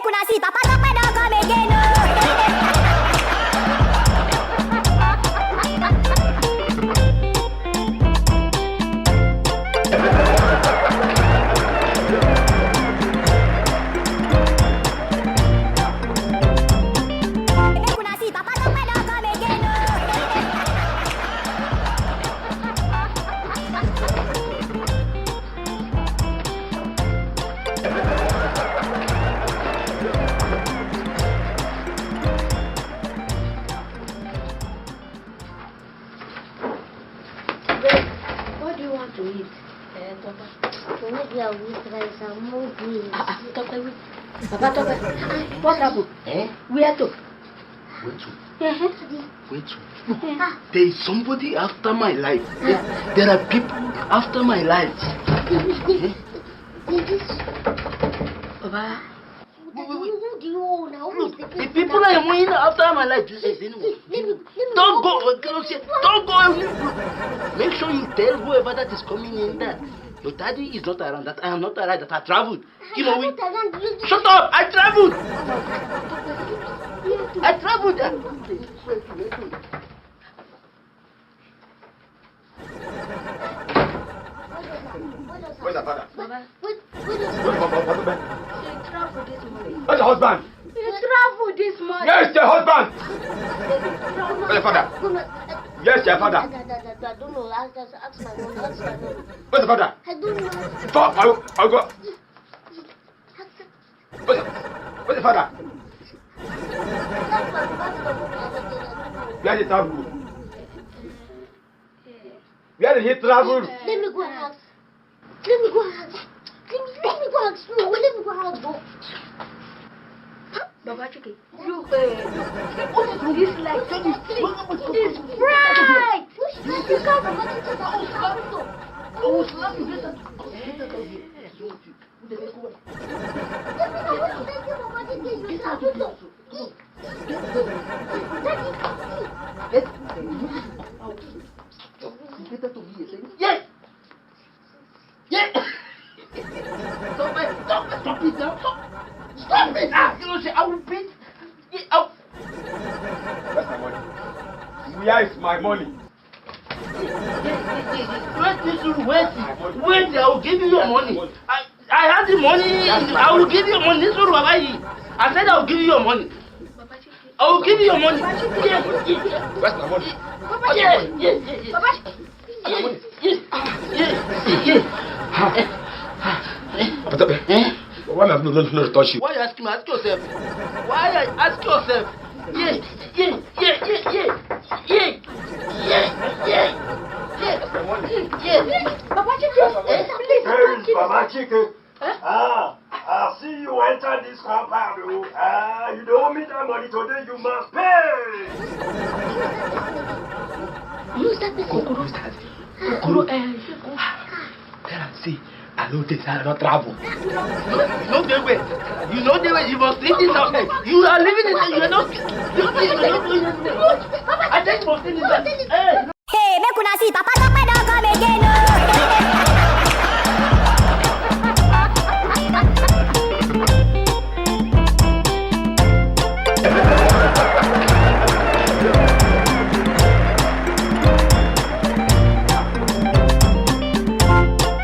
una see Papa Tope don't come again. Make una see Papa Tope don't come again. What do you want to eat? Maybe I will try some more greens. Tope. Papa Tope. What happened? Where to? Wait to. Uh-huh. Wait to. There is somebody after my life. There are people after my life. Papa. Who do you own now? Who is the The people I am going after my life. Don't go. Don't go. Make sure you tell whoever that is coming in that your daddy is not around. That I am not around. That I traveled. You know we. Shut up! I traveled. I traveled. Where's the father? Papa. Where's She traveled this morning. the husband? She traveled this morning. Yes, the husband. Where's the father? Yes, your father. I don't know. Ask my mom. Ask my mom. Where's the father? I don't know. Stop! I'll go. Where's the father? Where did he travel? Where did he travel? Let me go and ask. Let me go and ask. Let me go and ask. No, let me go and ask. Go. Baba Chuki, you open this light. It's bright. You can't forget to I will slap you. Get that to me. Yes. Yes. Stop it. Stop it now. Stop it. You know, say I will beat it out. Where's my money? Where is my money? Wait, I will give you your money. I have the money. I will give you your money. This one, I said I will give you your money. I will give you your money. Yes. Where's my money? Yes. Why am I not touch you? Why you asking me? Ask yourself. Why you ask yourself? Yeah. Papa Chuki, please. Where is Mama Chicken? I see you enter this compound. You don't owe me that money today, you must pay. Who's that person? Kukuru, tell her, see, I know this, I don't travel. You know the way, you must leave this house. You are living in it, you are not doing it. I think you must leave this house. Hey, make una see Papa Tope don't come